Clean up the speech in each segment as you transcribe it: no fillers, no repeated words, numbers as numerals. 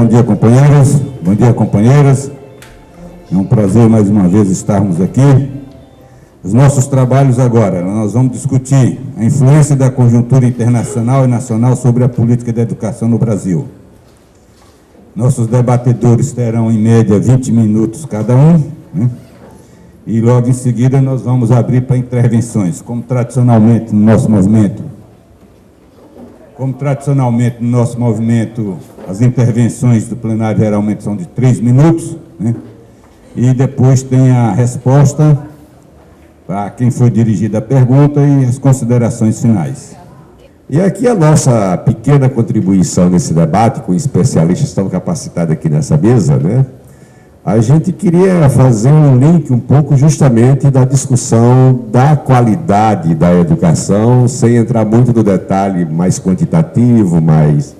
Bom dia, companheiros. Bom dia, companheiras. É um prazer mais uma vez estarmos aqui. Os nossos trabalhos agora, nós vamos discutir a influência da conjuntura internacional e nacional sobre a política de educação no Brasil. Nossos debatedores terão, em média, 20 minutos cada um, né? E logo em seguida nós vamos abrir para intervenções, como tradicionalmente no nosso movimento. As intervenções do plenário geralmente são de 3 minutos, né? E depois tem a resposta para quem foi dirigida a pergunta e as considerações finais. E aqui a nossa pequena contribuição nesse debate, com especialistas tão capacitados aqui nessa mesa, né? A gente queria fazer um link um pouco justamente da discussão da qualidade da educação, sem entrar muito no detalhe mais quantitativo, mais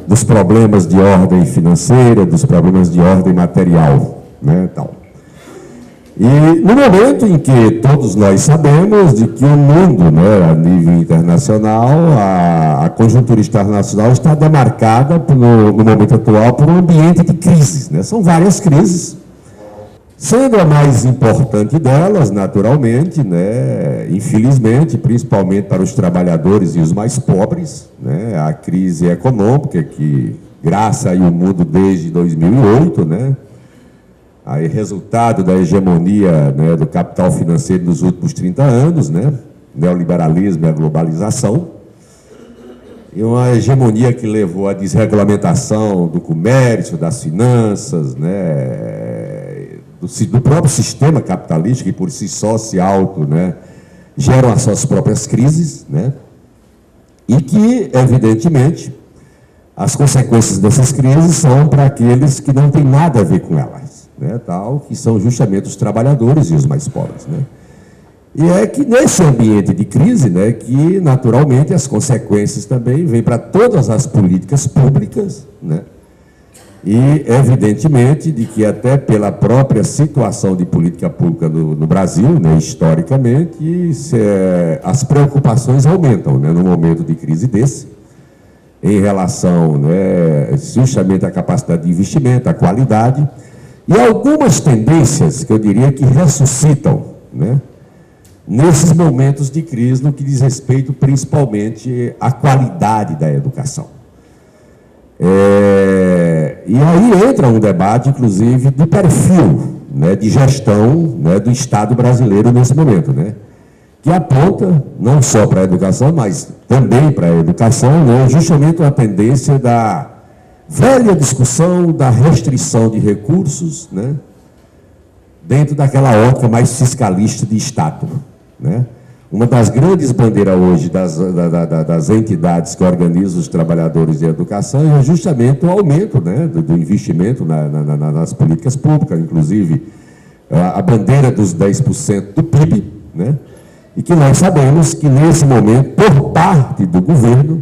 dos problemas de ordem financeira, dos problemas de ordem material, né, tal. E no momento em que todos nós sabemos de que o mundo, né, a nível internacional, a conjuntura internacional está demarcada no momento atual por um ambiente de crises, né? São várias crises, sendo a mais importante delas, naturalmente, né, infelizmente, principalmente para os trabalhadores e os mais pobres, né, a crise econômica que graça aí o mundo desde 2008, né? Aí, resultado da hegemonia, né, do capital financeiro nos últimos 30 anos, né, neoliberalismo e a globalização, e uma hegemonia que levou à desregulamentação do comércio, das finanças, né, do próprio sistema capitalista, que por si só se auto, né, geram as suas próprias crises, né, e que, evidentemente, as consequências dessas crises são para aqueles que não têm nada a ver com elas, né, tal, que são justamente os trabalhadores e os mais pobres, né. E é que nesse ambiente de crise, né, que naturalmente as consequências também vêm para todas as políticas públicas, né, e evidentemente de que até pela própria situação de política pública no Brasil, né, historicamente, as preocupações aumentam, né, no momento de crise desse, em relação, né, justamente à capacidade de investimento, à qualidade, e algumas tendências que eu diria que ressuscitam, né, nesses momentos de crise, no que diz respeito principalmente à qualidade da educação. E aí entra um debate, inclusive, de perfil, né, de gestão, né, do Estado brasileiro nesse momento, né, que aponta não só para a educação, mas também para a educação, né, justamente a tendência da velha discussão da restrição de recursos, né, dentro daquela ótica mais fiscalista de Estado, né. Uma das grandes bandeiras hoje das entidades que organizam os trabalhadores de educação é justamente o aumento, né, do investimento nas políticas públicas, inclusive a bandeira dos 10% do PIB, né, e que nós sabemos que nesse momento, por parte do governo,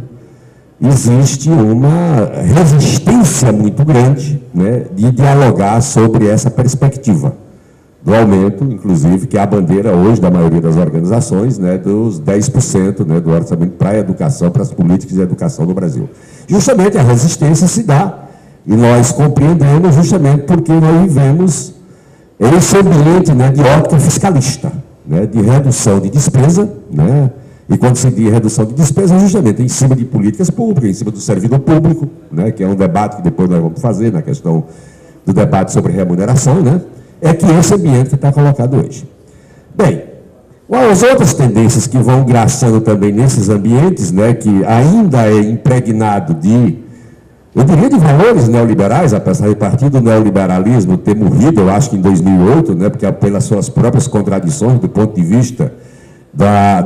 existe uma resistência muito grande, né, de dialogar sobre essa perspectiva do aumento, inclusive, que é a bandeira hoje da maioria das organizações, né, dos 10%, né, do orçamento para a educação, para as políticas de educação no Brasil. Justamente a resistência se dá, e nós compreendemos justamente porque nós vivemos esse ambiente, né, de ótica fiscalista, né, de redução de despesa, né, e quando se diz redução de despesa, justamente em cima de políticas públicas, em cima do servidor público, né, que é um debate que depois nós vamos fazer na questão do debate sobre remuneração, né, é que esse ambiente que está colocado hoje. Bem, as outras tendências que vão graçando também nesses ambientes, né, que ainda é impregnado de, eu diria, de valores neoliberais, apesar de partir do neoliberalismo ter morrido, eu acho que em 2008, né, porque pelas suas próprias contradições do ponto de vista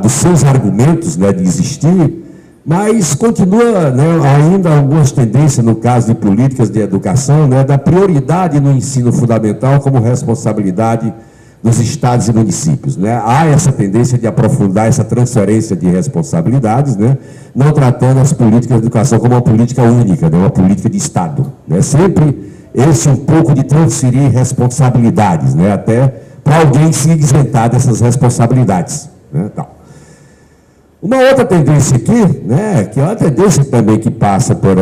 dos seus argumentos, né, de existir, mas continua, né, ainda algumas tendências no caso de políticas de educação, né, da prioridade no ensino fundamental como responsabilidade dos estados e municípios, né. Há essa tendência de aprofundar essa transferência de responsabilidades, né, não tratando as políticas de educação como uma política única, né, uma política de Estado, né. Sempre esse um pouco de transferir responsabilidades, né, até para alguém se isentar dessas responsabilidades, né, tal. Uma outra tendência aqui, né, que é uma tendência também que passa por,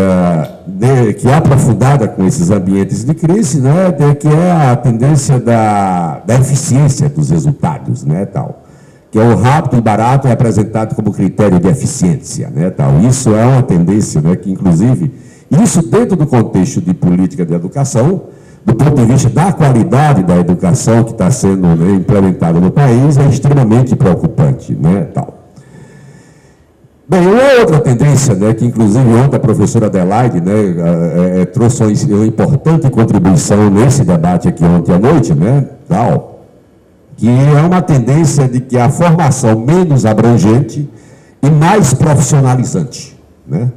que é aprofundada com esses ambientes de crise, né, que é a tendência da eficiência dos resultados, né, tal, que é o rápido e barato é apresentado como critério de eficiência, né, tal. Isso é uma tendência, né, que inclusive, isso dentro do contexto de política de educação, do ponto de vista da qualidade da educação que está sendo, né, implementada no país, é extremamente preocupante, né, tal. Bem, uma outra tendência, né, que inclusive ontem a professora Adelaide, né, trouxe uma importante contribuição nesse debate aqui ontem à noite, né, tal, que é uma tendência de que a formação menos abrangente e mais profissionalizante, né,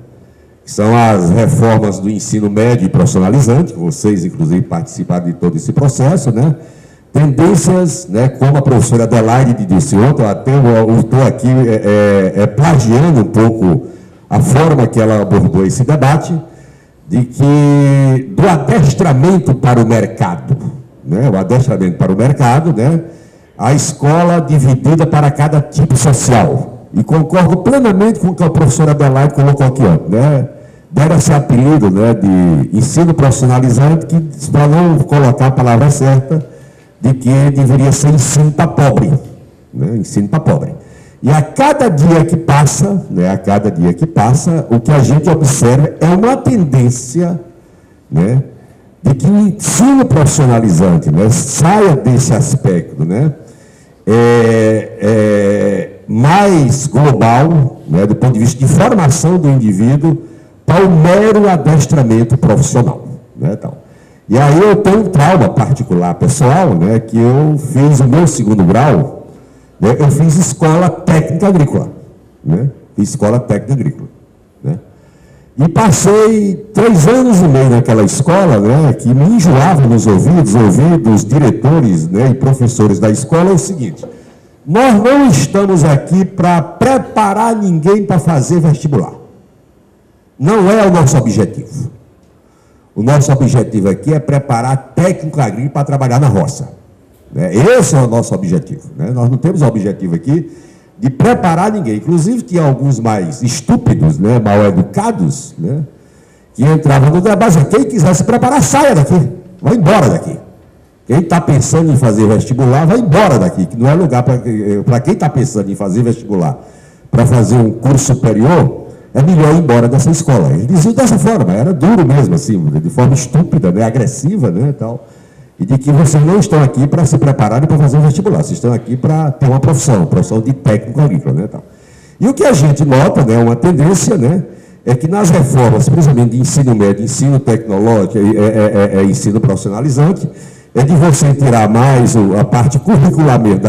que são as reformas do ensino médio e profissionalizante, que vocês inclusive participaram de todo esse processo, né, tendências, né, como a professora Adelaide disse ontem, até eu estou aqui plagiando um pouco a forma que ela abordou esse debate, de que do adestramento para o mercado, né, o adestramento para o mercado, né, a escola dividida para cada tipo social. E concordo plenamente com o que a professora Adelaide colocou aqui, né, deram esse apelido, né, de ensino profissionalizante, que, para não colocar a palavra certa, de que deveria ser ensino para pobre, né? Ensino para pobre. E a cada dia que passa, né, o que a gente observa é uma tendência, né, de que o ensino profissionalizante, né, saia desse aspecto, né, mais global, né, do ponto de vista de formação do indivíduo, para o mero adestramento profissional, né, tal. E aí eu tenho um trauma particular pessoal, né, que eu fiz o meu segundo grau, né, eu fiz escola técnica agrícola, né, né, e passei 3 anos e meio naquela escola, né, que me enjoava nos ouvidos, ouvir dos diretores, né, e professores da escola o seguinte: nós não estamos aqui para preparar ninguém para fazer vestibular, não é o nosso objetivo. O nosso objetivo aqui é preparar técnico agrícola para trabalhar na roça, né? Esse é o nosso objetivo, né? Nós não temos o objetivo aqui de preparar ninguém. Inclusive, tinha alguns mais estúpidos, né, mal educados, né, que entravam no debate. Quem quiser se preparar, saia daqui, vai embora daqui. Quem está pensando em fazer vestibular, vai embora daqui, que não é lugar para quem está pensando em fazer vestibular, para fazer um curso superior, é melhor ir embora dessa escola. Eles diziam dessa forma, era duro mesmo, assim, de forma estúpida, né, agressiva, né, tal. E de que vocês não estão aqui para se prepararem para fazer um vestibular, vocês estão aqui para ter uma profissão de técnico agrícola, né, tal. E o que a gente nota, né, uma tendência, né, é que nas reformas, principalmente de ensino médio, ensino tecnológico, ensino profissionalizante, é de você tirar mais a parte curricular mesmo,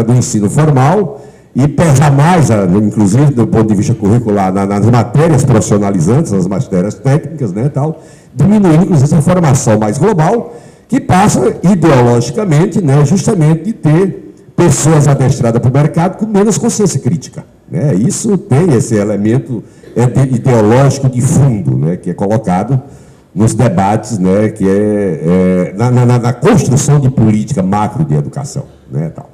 do ensino formal, e pesar mais, inclusive, do ponto de vista curricular, nas matérias profissionalizantes, nas matérias técnicas, né, tal, diminuindo, inclusive, essa formação mais global, que passa, ideologicamente, né, justamente de ter pessoas adestradas para o mercado com menos consciência crítica, né? Isso tem esse elemento ideológico de fundo, né, que é colocado nos debates, né, que na construção de política macro de educação, né, tal.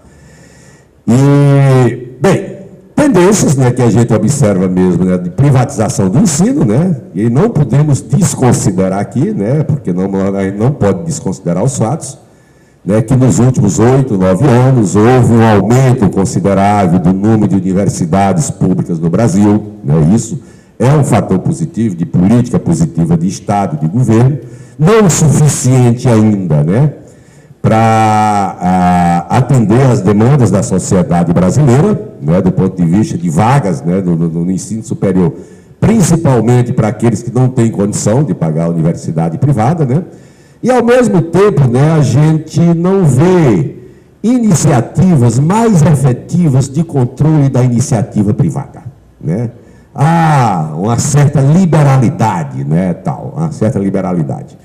E, bem, tendências, né, que a gente observa mesmo, né, de privatização do ensino, né, e não podemos desconsiderar aqui, né, porque a gente não pode desconsiderar os fatos, né, que nos últimos 8, 9 anos houve um aumento considerável do número de universidades públicas no Brasil, né, isso é um fator positivo, de política positiva de Estado, de governo, não o suficiente ainda, né, para atender as demandas da sociedade brasileira, né, do ponto de vista de vagas, né, no ensino superior, principalmente para aqueles que não têm condição de pagar a universidade privada, né, e, ao mesmo tempo, né, a gente não vê iniciativas mais efetivas de controle da iniciativa privada, né. Há uma certa liberalidade, né, tal, uma certa liberalidade.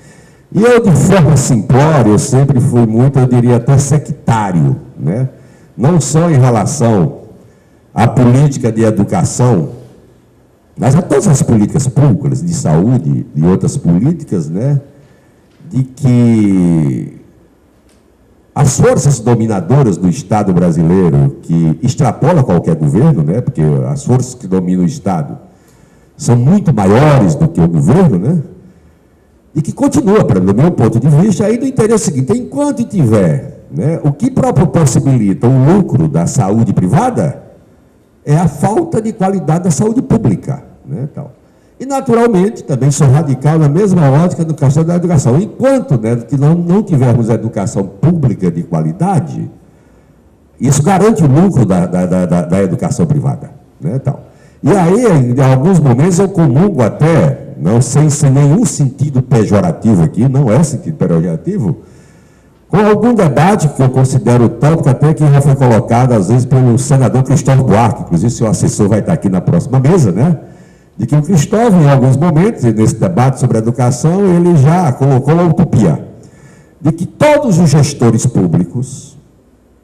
E eu, de forma simplória, eu sempre fui muito, eu diria até sectário, né? Não só em relação à política de educação, mas a todas as políticas públicas de saúde e outras políticas, né? De que as forças dominadoras do Estado brasileiro, que extrapola qualquer governo, né, porque as forças que dominam o Estado são muito maiores do que o governo, né, e que continua, do meu ponto de vista, aí do interesse seguinte: enquanto tiver, né, o que próprio possibilita o lucro da saúde privada é a falta de qualidade da saúde pública, né, tal. E, naturalmente, também sou radical na mesma ótica do questão da educação. Enquanto, né, que não tivermos educação pública de qualidade, isso garante o lucro da educação privada, né, tal. E aí, em alguns momentos, eu comungo até, não sem nenhum sentido pejorativo aqui, não é sentido pejorativo, com algum debate que eu considero tópico, até que já foi colocado, às vezes, pelo senador Cristóvão Buarque, inclusive seu assessor vai estar aqui na próxima mesa, né? De que o Cristóvão, em alguns momentos, nesse debate sobre a educação, ele já colocou a utopia de que todos os gestores públicos,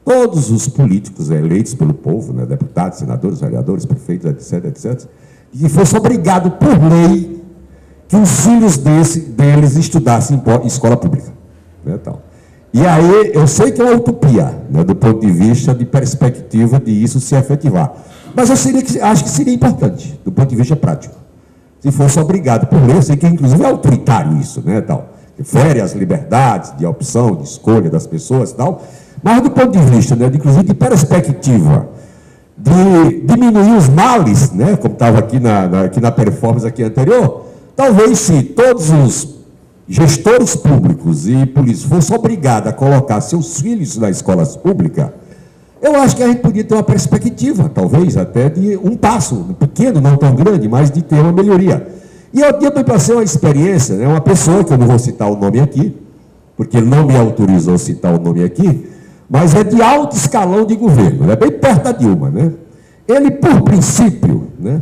todos os políticos eleitos pelo povo, né, deputados, senadores, vereadores, prefeitos, etc., etc., de que fosse obrigado por lei que os filhos deles estudassem em escola pública, né, tal. E aí, eu sei que é uma utopia, né, do ponto de vista de perspectiva de isso se efetivar. Mas eu acho que seria importante, do ponto de vista prático. Se fosse obrigado por lei, eu sei que inclusive é autoritário isso, né, tal. Fere as liberdades de opção, de escolha das pessoas e tal. Mas do ponto de vista, né, inclusive de perspectiva, de diminuir os males, né, como estava aqui na performance aqui anterior, talvez se todos os gestores públicos e políticos fossem obrigados a colocar seus filhos nas escolas públicas, eu acho que a gente podia ter uma perspectiva, talvez, até de um passo, pequeno, não tão grande, mas de ter uma melhoria. E eu passei uma experiência, né, uma pessoa, que eu não vou citar o nome aqui, porque ele não me autorizou a citar o nome aqui, mas é de alto escalão de governo, é bem perto da Dilma, né? Ele, por princípio, né,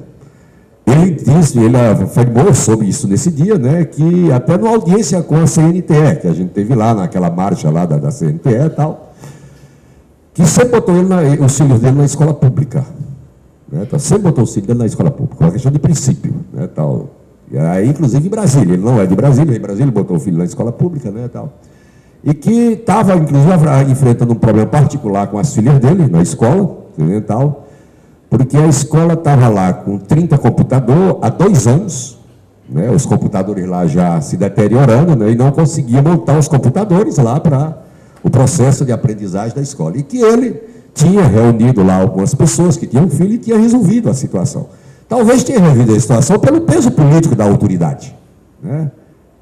ele afirmou sobre isso nesse dia, né, que até numa audiência com a CNTE, que a gente teve lá, naquela marcha lá da CNTE e tal, que sempre botou os filhos dele na escola pública, né, tal. Sempre botou os filhos dele na escola pública, uma questão de princípio, né, tal. E aí, inclusive em Brasília, ele não é de Brasília, em Brasília ele botou o filho na escola pública, né, tal. E que estava, inclusive, enfrentando um problema particular com as filhas dele na escola, né, tal, porque a escola estava lá com 30 computadores há 2 anos, né, os computadores lá já se deteriorando, né, e não conseguia montar os computadores lá para o processo de aprendizagem da escola. E que ele tinha reunido lá algumas pessoas que tinham filho e tinha resolvido a situação. Talvez tenha resolvido a situação pelo peso político da autoridade, né,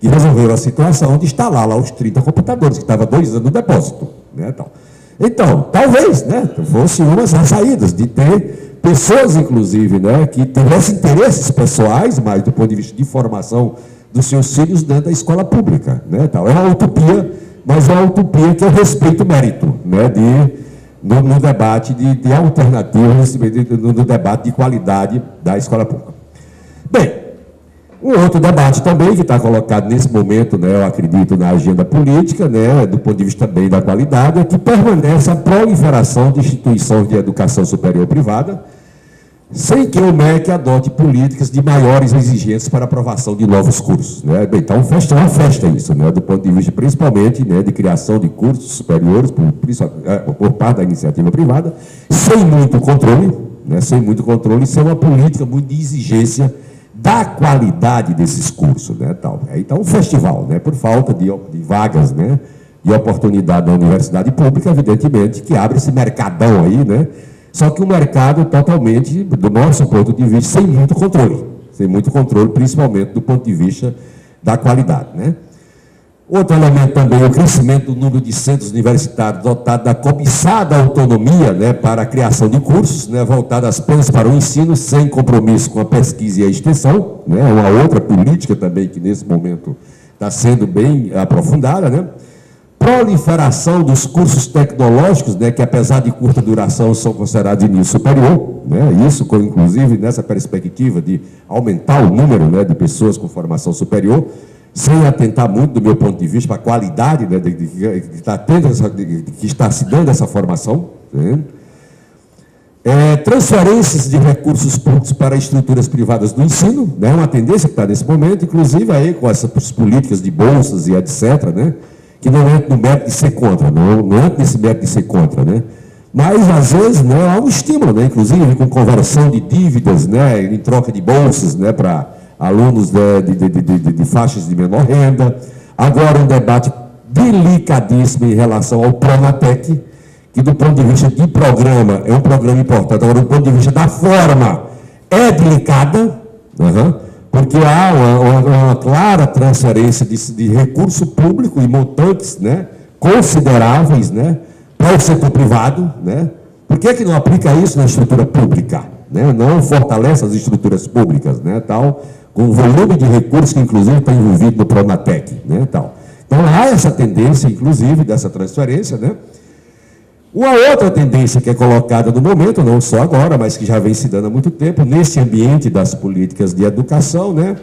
que resolveu a situação de instalar lá os 30 computadores, que estava 2 anos no depósito, né, tal. Então, talvez, né, fosse uma das saídas de ter pessoas, inclusive, né, que tivessem interesses pessoais, mas do ponto de vista de formação dos seus filhos dentro da escola pública, né, tal. É uma utopia, mas é uma utopia que eu respeito o mérito, né, no debate de alternativas, no debate de qualidade da escola pública. Bem, um outro debate também que está colocado nesse momento, né, eu acredito, na agenda política, né, do ponto de vista também da qualidade, é que permanece a proliferação de instituições de educação superior privada, sem que o MEC adote políticas de maiores exigências para aprovação de novos cursos, né? Bem, então, é uma festa isso, né, do ponto de vista, principalmente, né, de criação de cursos superiores por parte da iniciativa privada, sem muito controle, né, sem uma política muito de exigência da qualidade desses cursos, né, tal. Então, um festival, né, por falta de vagas, né, de oportunidade da universidade pública, evidentemente, que abre esse mercadão aí, né, só que um mercado totalmente, do nosso ponto de vista, sem muito controle, principalmente do ponto de vista da qualidade, né. Outro elemento também é o crescimento do número de centros universitários dotados da cobiçada autonomia, né, para a criação de cursos, né, voltados apenas para o ensino, sem compromisso com a pesquisa e a extensão, né, uma outra política também que nesse momento está sendo bem aprofundada, né. Proliferação dos cursos tecnológicos, né, que apesar de curta duração são considerados de nível superior, né, isso inclusive nessa perspectiva de aumentar o número, né, de pessoas com formação superior, sem atentar muito, do meu ponto de vista, para a qualidade, né, que está se dando essa formação, né. Transferências de recursos públicos para estruturas privadas do ensino, né, uma tendência que está nesse momento, inclusive aí com essas políticas de bolsas e etc., né, que não entra no mérito de ser contra, não entra nesse mérito de ser contra, né? Mas, às vezes, né, há um estímulo, né, inclusive com conversão de dívidas, né, em troca de bolsas, né, para alunos de faixas de menor renda. Agora, um debate delicadíssimo em relação ao Pronatec, que do ponto de vista de programa, é um programa importante. Agora, do ponto de vista da forma, é delicada, porque há uma clara transferência de recurso público e montantes, né, consideráveis, né, para o setor privado, né? Por que não aplica isso na estrutura pública, né? Não fortalece as estruturas públicas, né, tal, com o volume de recursos que, inclusive, está envolvido no Pronatec, né, tal. Então, há essa tendência, inclusive, dessa transferência, né? Uma outra tendência que é colocada no momento, não só agora, mas que já vem se dando há muito tempo, nesse ambiente das políticas de educação, né,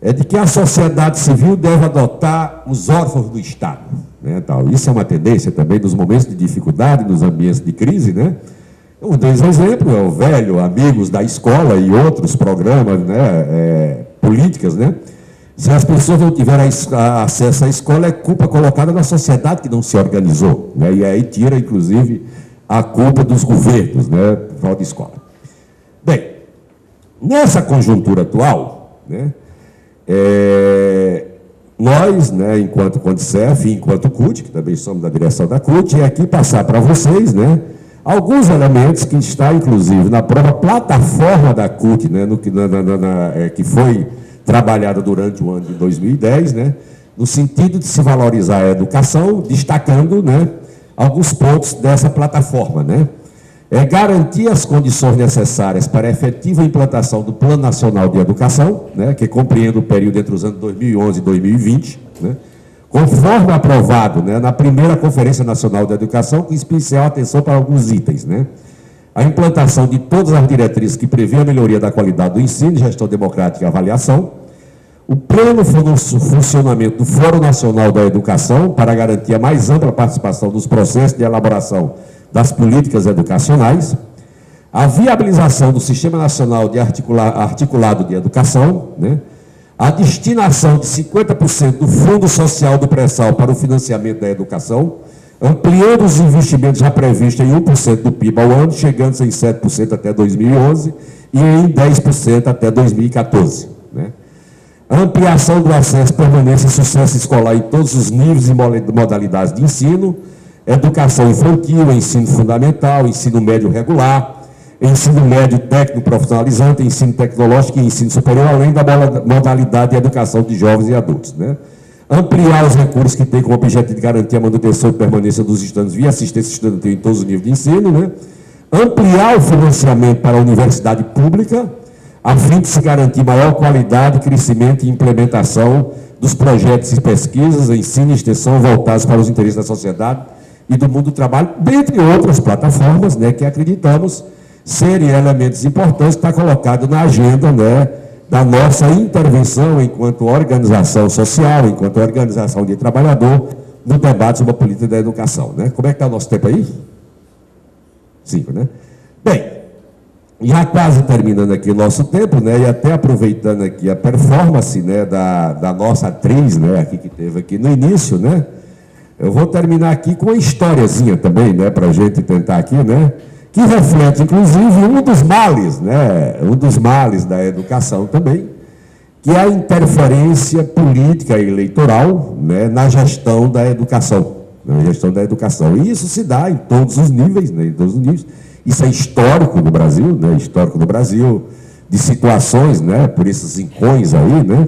é de que a sociedade civil deve adotar os órfãos do Estado, né, tal. Isso é uma tendência também nos momentos de dificuldade, nos ambientes de crise, né. Um dos exemplos é o velho Amigos da Escola e outros programas, né, políticas, né. Se as pessoas não tiverem acesso à escola, é culpa colocada na sociedade que não se organizou, né, e aí tira, inclusive, a culpa dos governos, né, por falta de escola. Bem, nessa conjuntura atual, né, nós, né, enquanto CONDICEF e enquanto CUT, que também somos da direção da CUT, é aqui passar para vocês, né, alguns elementos que está, inclusive, na própria plataforma da CUT, né, que foi trabalhada durante o ano de 2010, né, no sentido de se valorizar a educação, destacando, né, alguns pontos dessa plataforma, né. Garantir as condições necessárias para a efetiva implantação do Plano Nacional de Educação, né, que compreende o período entre os anos 2011 e 2020, né, conforme aprovado, né, na primeira Conferência Nacional de Educação, com especial atenção para alguns itens, né. A implantação de todas as diretrizes que prevê a melhoria da qualidade do ensino, gestão democrática e avaliação, o pleno funcionamento do Fórum Nacional da Educação para garantir a mais ampla participação dos processos de elaboração das políticas educacionais, a viabilização do Sistema Nacional de Articulado de Educação, né, a destinação de 50% do Fundo Social do Pré-Sal para o financiamento da educação, ampliando os investimentos já previstos em 1% do PIB ao ano, chegando em 7% até 2011 e em 10% até 2014. Né? A ampliação do acesso, permanência e sucesso escolar em todos os níveis e modalidades de ensino, educação infantil, ensino fundamental, ensino médio regular, ensino médio técnico profissionalizante, ensino tecnológico e ensino superior, além da modalidade de educação de jovens e adultos. Né? Ampliar os recursos que têm como objetivo de garantir a manutenção e permanência dos estudantes via assistência estudantil em todos os níveis de ensino. Né? Ampliar o financiamento para a universidade pública, a fim de se garantir maior qualidade, crescimento e implementação dos projetos e pesquisas, ensino e extensão voltados para os interesses da sociedade e do mundo do trabalho, dentre outras plataformas, né, que acreditamos serem elementos importantes que está colocado na agenda, né, da nossa intervenção enquanto organização social, enquanto organização de trabalhador, no debate sobre a política da educação. Né? Como é que está o nosso tempo aí? 5, né? Bem, já quase terminando aqui o nosso tempo, né, e até aproveitando aqui a performance, né, da nossa atriz, né, aqui que teve aqui no início, né, eu vou terminar aqui com uma historiazinha também, né, para a gente tentar aqui, né, que reflete, inclusive, um dos males da educação também, que é a interferência política e eleitoral, né, na gestão da educação, E isso se dá em todos os níveis, né, Isso é histórico no Brasil, né, de situações, né, por esses incões aí, né,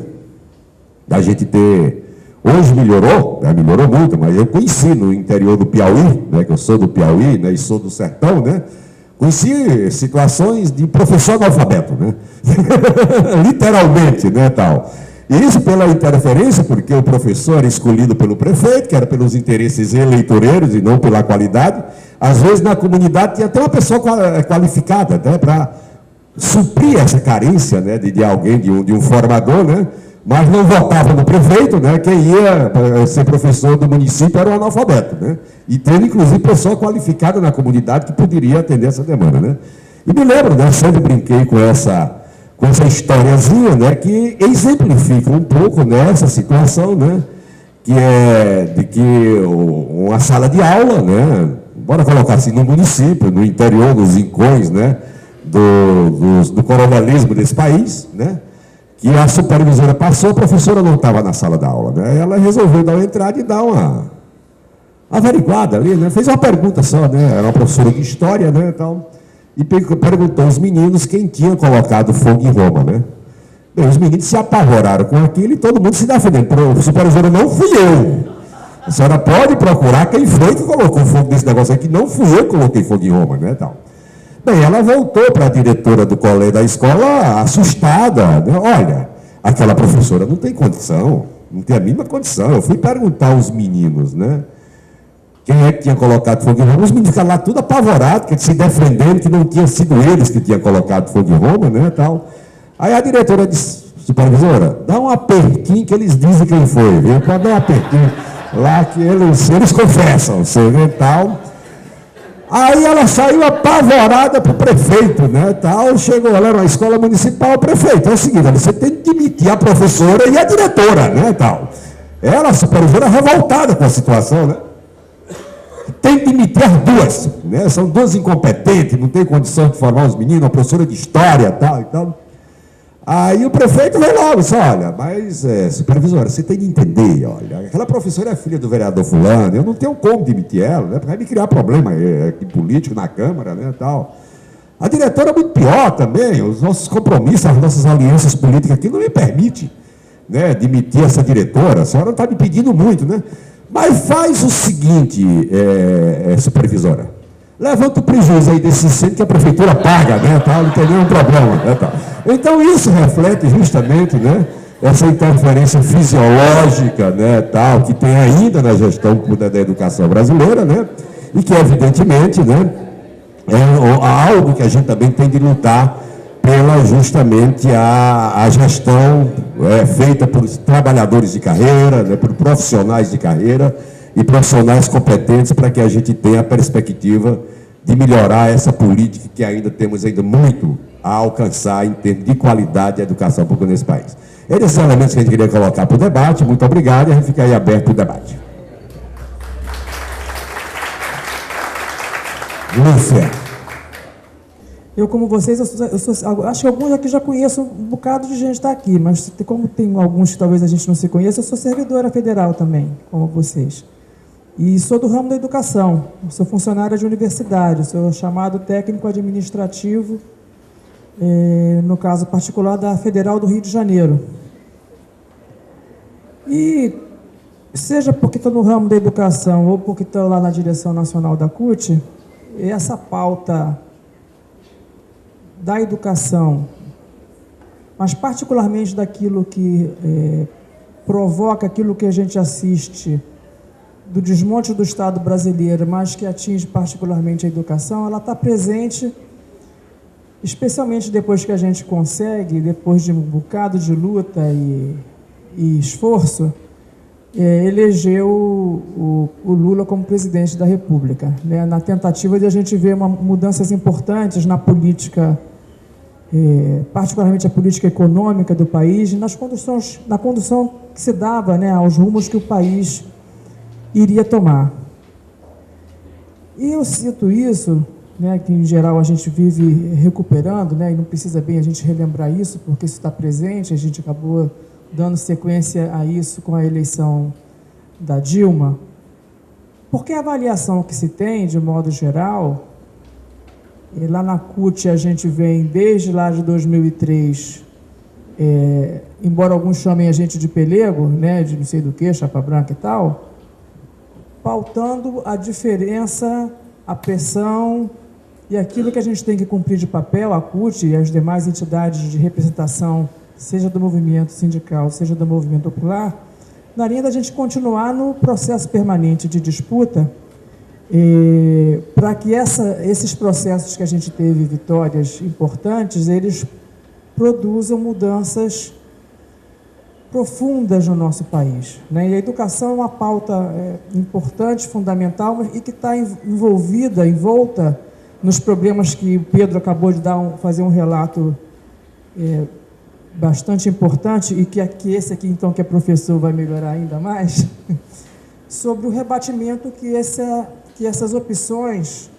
da gente ter. Hoje melhorou, né, melhorou muito, mas eu conheci no interior do Piauí, né, que eu sou do Piauí, né, e sou do sertão, né, conheci situações de professor analfabeto, né, literalmente, né, tal. E isso pela interferência, porque o professor era escolhido pelo prefeito, que era pelos interesses eleitoreiros e não pela qualidade. Às vezes na comunidade tinha até uma pessoa qualificada, né, para suprir essa carência, né, de alguém, de um formador, né, mas não votava no prefeito, né, quem ia ser professor do município era o analfabeto, né, e tendo inclusive pessoa qualificada na comunidade que poderia atender essa demanda, né. E me lembro, né, sempre brinquei com essa historiazinha, né, que exemplifica um pouco nessa situação, né, que é de que uma sala de aula, né, bora colocar assim, no município, no interior, nos rincões, né, do coronelismo desse país, né, que a supervisora passou, a professora não estava na sala da aula, né, ela resolveu dar uma entrada e dar uma averiguada ali, né, fez uma pergunta só, né, era uma professora de história, né, e perguntou aos meninos quem tinha colocado fogo em Roma, né. Bem, os meninos se apavoraram com aquilo e todo mundo se defendendo. Supervisora, não fui eu. A senhora pode procurar quem foi que colocou fogo nesse negócio aqui, não fui eu que coloquei fogo em Roma, né, tal. Bem, ela voltou para a diretora do colégio da escola assustada, né? Olha, aquela professora não tem condição, não tem a mínima condição. Eu fui perguntar aos meninos, né, quem é que tinha colocado fogo em Roma. Os meninos ficaram lá tudo apavorados, se defendendo que não tinha sido eles que tinham colocado fogo em Roma, né, tal. Aí a diretora disse, supervisora, dá um apertinho que eles dizem quem foi, viu? Pode dar um apertinho lá que eles confessam, você vê, tal. Aí ela saiu apavorada para o prefeito, né, tal. Chegou lá na escola municipal, o prefeito, é o seguinte, você tem que demitir a professora e a diretora, né, tal. Ela, a supervisora, revoltada com a situação, né. Tem que demitir as duas, né, são duas incompetentes, não tem condição de formar os meninos, uma professora de história, tal e tal. Aí o prefeito veio logo e disse, olha, mas, supervisora, você tem de entender, olha, aquela professora é filha do vereador fulano, eu não tenho como demitir ela, né, porque vai me criar problema aqui político na Câmara, né, tal. A diretora é muito pior também, os nossos compromissos, as nossas alianças políticas aqui não me permitem, né, demitir essa diretora, a senhora está me pedindo muito, né, mas faz o seguinte, supervisora, levanta o prejuízo aí desse incêndio que a prefeitura paga, né, tal, não tem nenhum problema, né, tal. Então, isso reflete justamente, né, essa interferência fisiológica, né, tal, que tem ainda na gestão da educação brasileira, né, e que, evidentemente, né, é algo que a gente também tem de lutar pela justamente a gestão feita por trabalhadores de carreira, né, por profissionais de carreira e profissionais competentes para que a gente tenha a perspectiva de melhorar essa política que ainda temos muito a alcançar em termos de qualidade de educação pública nesse país. Esses são elementos que a gente queria colocar para o debate. Muito obrigado e a gente fica aí aberto para o debate. Lúcia. Eu, como vocês, acho que alguns aqui já conheço um bocado de gente está aqui, mas como tem alguns que talvez a gente não se conheça, eu sou servidora federal também, como vocês. E sou do ramo da educação, sou funcionária de universidade, sou chamado técnico administrativo, no caso particular da Federal do Rio de Janeiro. E seja porque estou no ramo da educação ou porque estou lá na direção nacional da CUT, essa pauta da educação, mas particularmente daquilo que provoca aquilo que a gente assiste do desmonte do Estado brasileiro, mas que atinge particularmente a educação, ela está presente, especialmente depois que a gente consegue, depois de um bocado de luta e esforço, elegeu o Lula como presidente da República, né, na tentativa de a gente ver mudanças importantes na política, particularmente a política econômica do país, na condução que se dava, né, aos rumos que o país iria tomar. E eu cito isso, né, que em geral a gente vive recuperando, né, e não precisa bem a gente relembrar isso, porque isso está presente, a gente acabou dando sequência a isso com a eleição da Dilma, porque a avaliação que se tem, de modo geral, e lá na CUT a gente vem desde lá de 2003, embora alguns chamem a gente de pelego, né, de não sei do que, chapa branca e tal, pautando a diferença, a pressão e aquilo que a gente tem que cumprir de papel, a CUT e as demais entidades de representação, seja do movimento sindical, seja do movimento popular, na linha da gente continuar no processo permanente de disputa, para que esses processos que a gente teve vitórias importantes, eles produzam mudanças profundas no nosso país, né? E a educação é uma pauta importante, fundamental, e que está envolta nos problemas que o Pedro acabou de fazer um relato bastante importante, e que esse aqui, então, que é professor, vai melhorar ainda mais, sobre o rebatimento que essas opções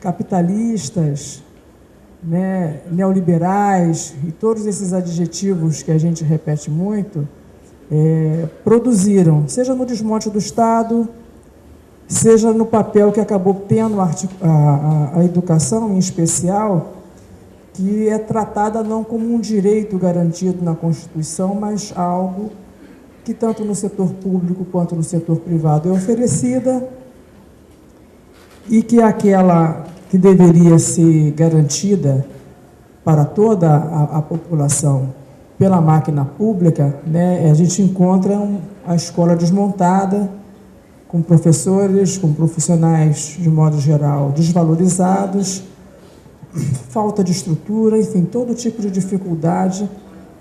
capitalistas, né, neoliberais e todos esses adjetivos que a gente repete muito, produziram, seja no desmonte do Estado, seja no papel que acabou tendo a educação, em especial, que é tratada não como um direito garantido na Constituição, mas algo que tanto no setor público quanto no setor privado é oferecida, e que aquela que deveria ser garantida para toda a população pela máquina pública, né, a gente encontra a escola desmontada, com professores, com profissionais, de modo geral, desvalorizados, falta de estrutura, enfim, todo tipo de dificuldade,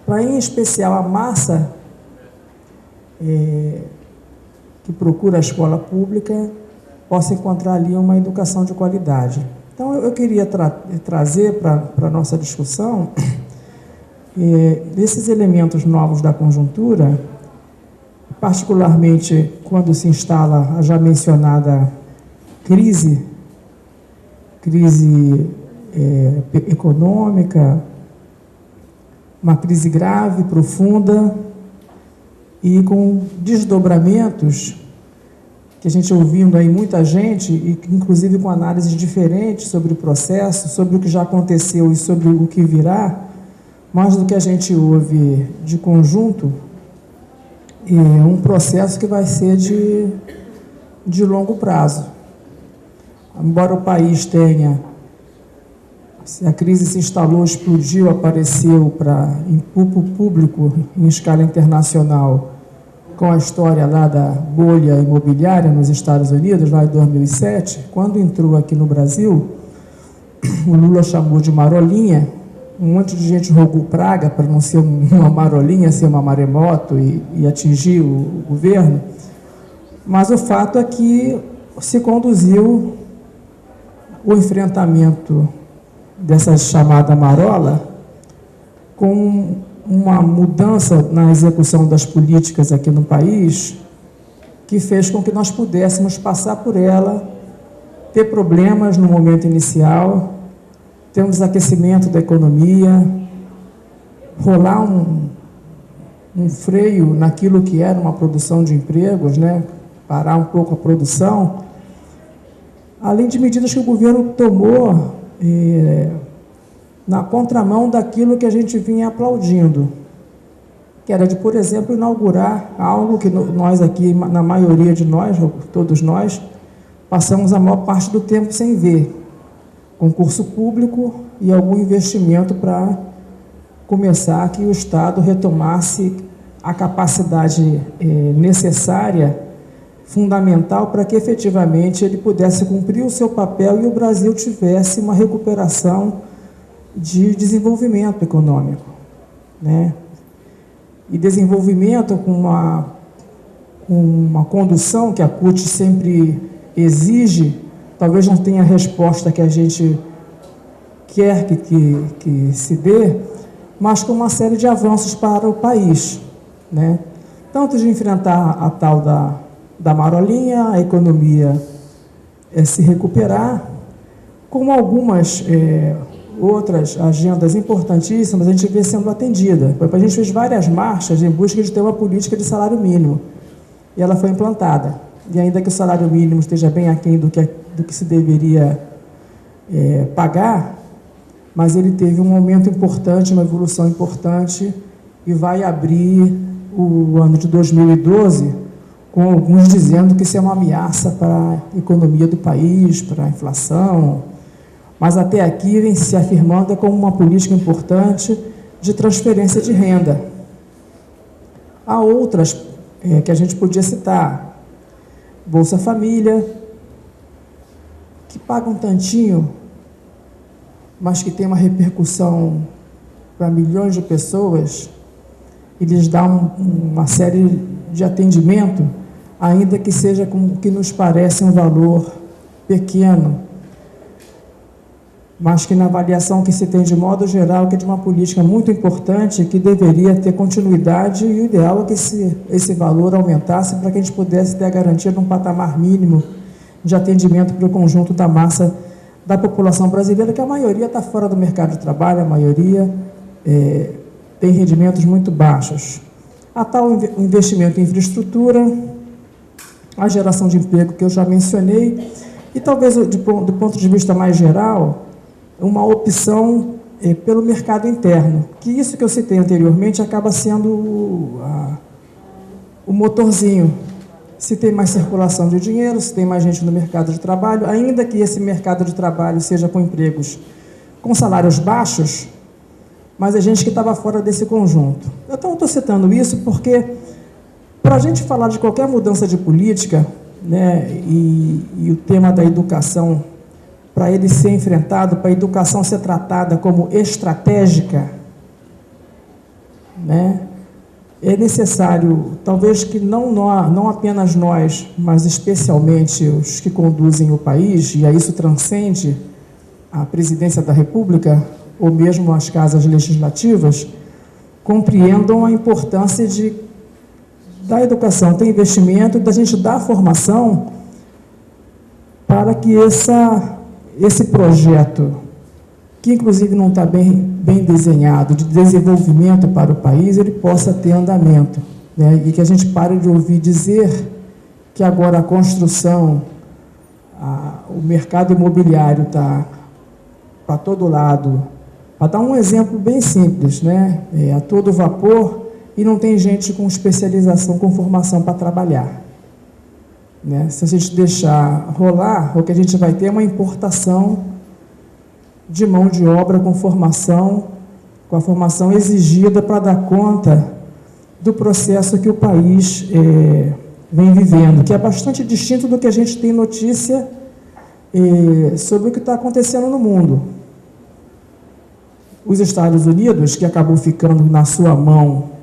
para, em especial, a massa que procura a escola pública possa encontrar ali uma educação de qualidade. Então, eu queria trazer para a nossa discussão esses elementos novos da conjuntura, particularmente quando se instala a já mencionada crise econômica, uma crise grave, profunda, e com desdobramentos que a gente ouvindo aí muita gente, e inclusive com análises diferentes sobre o processo, sobre o que já aconteceu e sobre o que virá, mais do que a gente ouve de conjunto, é um processo que vai ser de longo prazo. Embora o país tenha, se a crise se instalou, explodiu, apareceu em público, em escala internacional, com a história lá da bolha imobiliária nos Estados Unidos, lá em 2007, quando entrou aqui no Brasil, o Lula chamou de marolinha, um monte de gente rogou praga para não ser uma marolinha, ser uma maremoto e atingir o governo, mas o fato é que se conduziu o enfrentamento dessa chamada marola com uma mudança na execução das políticas aqui no país, que fez com que nós pudéssemos passar por ela, ter problemas no momento inicial, ter um desaquecimento da economia, rolar um freio naquilo que era uma produção de empregos, né? Parar um pouco a produção, além de medidas que o governo tomou na contramão daquilo que a gente vinha aplaudindo, que era de, por exemplo, inaugurar algo que nós aqui, na maioria de nós, todos nós, passamos a maior parte do tempo sem ver. Concurso público e algum investimento para começar que o Estado retomasse a capacidade necessária, fundamental, para que efetivamente ele pudesse cumprir o seu papel e o Brasil tivesse uma recuperação de desenvolvimento econômico, né? E desenvolvimento com uma condução que a CUT sempre exige, talvez não tenha a resposta que a gente quer que se dê, mas com uma série de avanços para o país, né? Tanto de enfrentar a tal da marolinha, a economia se recuperar, como algumas outras agendas importantíssimas a gente vê sendo atendida. A gente fez várias marchas em busca de ter uma política de salário mínimo, e ela foi implantada. E ainda que o salário mínimo esteja bem aquém do que se deveria pagar, mas ele teve um aumento importante, uma evolução importante, e vai abrir o ano de 2012 com alguns dizendo que isso é uma ameaça para a economia do país, para a inflação, mas até aqui vem se afirmando como uma política importante de transferência de renda. Há outras que a gente podia citar, Bolsa Família, que paga um tantinho, mas que tem uma repercussão para milhões de pessoas e lhes dá uma série de atendimento, ainda que seja com o que nos parece um valor pequeno, mas que na avaliação que se tem de modo geral, que é de uma política muito importante, que deveria ter continuidade, e o ideal é que esse valor aumentasse para que a gente pudesse ter a garantia de um patamar mínimo de atendimento para o conjunto da massa da população brasileira, que a maioria está fora do mercado de trabalho, a maioria tem rendimentos muito baixos. A tal investimento em infraestrutura, a geração de emprego que eu já mencionei, e talvez, do ponto de vista mais geral, uma opção pelo mercado interno, que isso que eu citei anteriormente acaba sendo o motorzinho. Se tem mais circulação de dinheiro, se tem mais gente no mercado de trabalho, ainda que esse mercado de trabalho seja com empregos com salários baixos, mas é gente que estava fora desse conjunto. Então, eu estou citando isso porque, para a gente falar de qualquer mudança de política, né, e o tema da educação, para ele ser enfrentado, para a educação ser tratada como estratégica, né, é necessário, talvez que não apenas nós, mas especialmente os que conduzem o país, e a isso transcende a presidência da República, ou mesmo as casas legislativas, compreendam a importância da educação, ter investimento, da gente dar formação para que esse projeto, que inclusive não está bem desenhado, de desenvolvimento para o país, ele possa ter andamento, né? E que a gente pare de ouvir dizer que agora a construção, o mercado imobiliário está para todo lado. Para dar um exemplo bem simples, né? A todo vapor, e não tem gente com especialização, com formação para trabalhar, né? Se a gente deixar rolar, o que a gente vai ter é uma importação de mão de obra com a formação exigida para dar conta do processo que o país vem vivendo, que é bastante distinto do que a gente tem notícia sobre o que está acontecendo no mundo. Os Estados Unidos, que acabou ficando na sua mão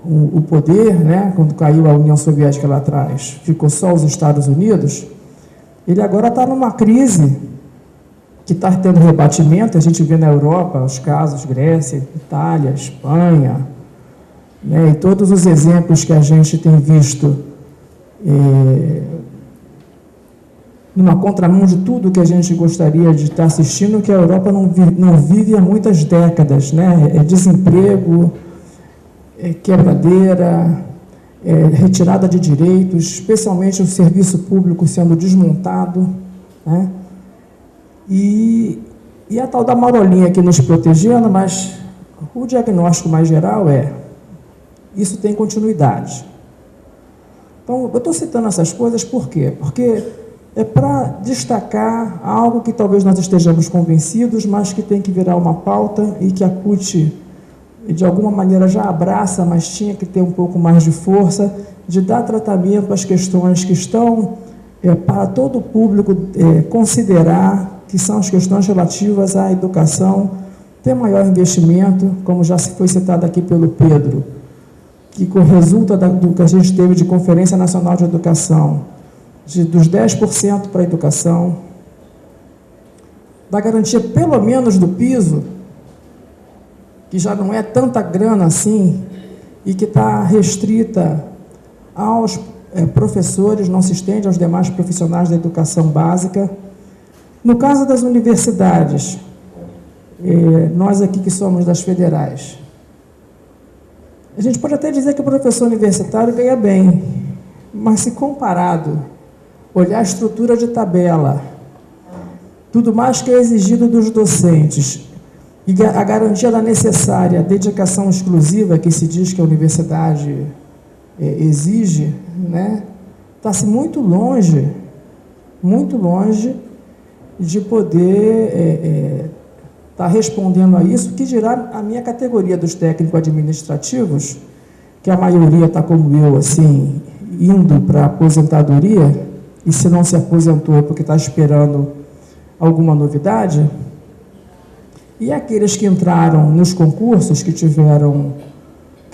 o poder, né, quando caiu a União Soviética lá atrás, ficou só os Estados Unidos, ele agora está numa crise que está tendo rebatimento. A gente vê na Europa os casos, Grécia, Itália, Espanha, né, e todos os exemplos que a gente tem visto numa contramão de tudo que a gente gostaria de estar assistindo, que a Europa não vive há muitas décadas, né? Desemprego, quebradeira, retirada de direitos, especialmente o serviço público sendo desmontado, né? E a tal da marolinha aqui nos protegendo, mas o diagnóstico mais geral isso tem continuidade. Então, eu estou citando essas coisas por quê? Porque é para destacar algo que talvez nós estejamos convencidos, mas que tem que virar uma pauta e que a CUT, de alguma maneira, já abraça, mas tinha que ter um pouco mais de força, de dar tratamento às questões que estão para todo o público considerar, que são as questões relativas à educação, ter maior investimento, como já foi citado aqui pelo Pedro, que resulta do que a gente teve de Conferência Nacional de Educação, dos 10% para a educação, da garantia pelo menos do piso, que já não é tanta grana assim, e que está restrita aos professores, não se estende aos demais profissionais da educação básica. No caso das universidades, nós aqui que somos das federais, a gente pode até dizer que o professor universitário ganha bem, mas se comparado, olhar a estrutura de tabela, tudo mais que é exigido dos docentes, e a garantia da necessária dedicação exclusiva que se diz que a universidade exige, né, está-se muito longe de poder estar respondendo a isso, que dirá a minha categoria dos técnico-administrativos, que a maioria está como eu, assim, indo para a aposentadoria, e se não se aposentou é porque está esperando alguma novidade, e aqueles que entraram nos concursos, que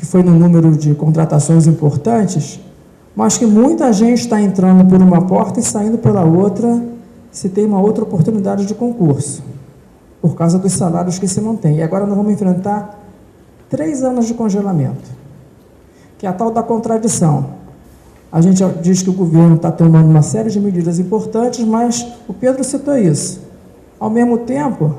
foi no número de contratações importantes, mas que muita gente está entrando por uma porta e saindo pela outra, se tem uma outra oportunidade de concurso. por causa dos salários que se mantêm. E agora nós vamos enfrentar 3 anos de congelamento, que é a tal da contradição. A gente diz que o governo está tomando uma série de medidas importantes, mas o Pedro citou isso. Ao mesmo tempo,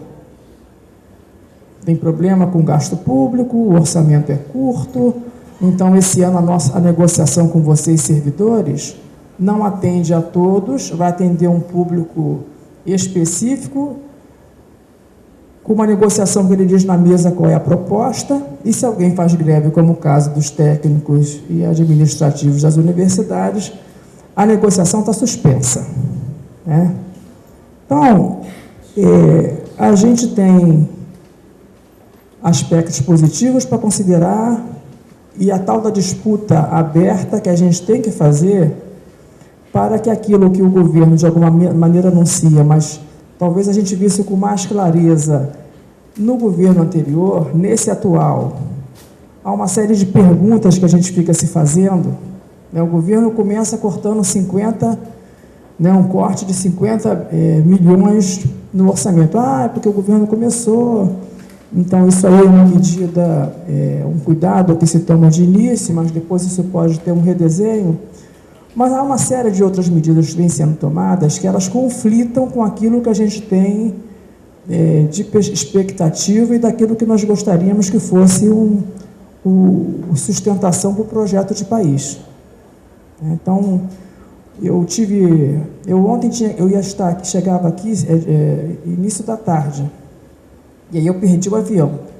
tem problema com o gasto público, o orçamento é curto, então esse ano a negociação com vocês, servidores, não atende a todos, vai atender um público específico, com uma negociação que ele diz na mesa qual é a proposta, e se alguém faz greve, como o caso dos técnicos e administrativos das universidades, a negociação está suspensa, né? Então, a gente tem aspectos positivos para considerar, e a tal da disputa aberta que a gente tem que fazer para que aquilo que o governo de alguma maneira anuncia, mas talvez a gente visse com mais clareza no governo anterior, nesse atual. Há uma série de perguntas que a gente fica se fazendo, né? O governo começa cortando 50, né, um corte de 50 milhões no orçamento. É porque o governo começou, então isso aí é uma medida, um cuidado que se toma de início, mas depois isso pode ter um redesenho. Mas há uma série de outras medidas que vêm sendo tomadas que elas conflitam com aquilo que a gente tem de expectativa e daquilo que nós gostaríamos que fosse sustentação para o projeto de país. Então, eu ontem chegava aqui início da tarde, e aí eu perdi o avião.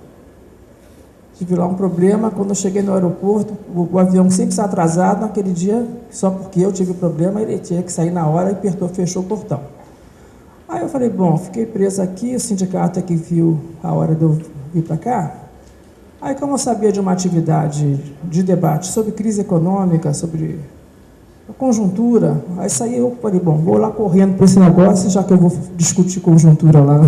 Tive lá um problema, quando eu cheguei no aeroporto, o avião sempre está atrasado, naquele dia, só porque eu tive problema, ele tinha que sair na hora e fechou o portão. Aí eu falei, bom, fiquei preso aqui, o sindicato é que viu a hora de eu vir para cá. Aí, como eu sabia de uma atividade de debate sobre crise econômica, sobre a conjuntura, aí saí, eu falei, bom, vou lá correndo para esse negócio, já que eu vou discutir conjuntura lá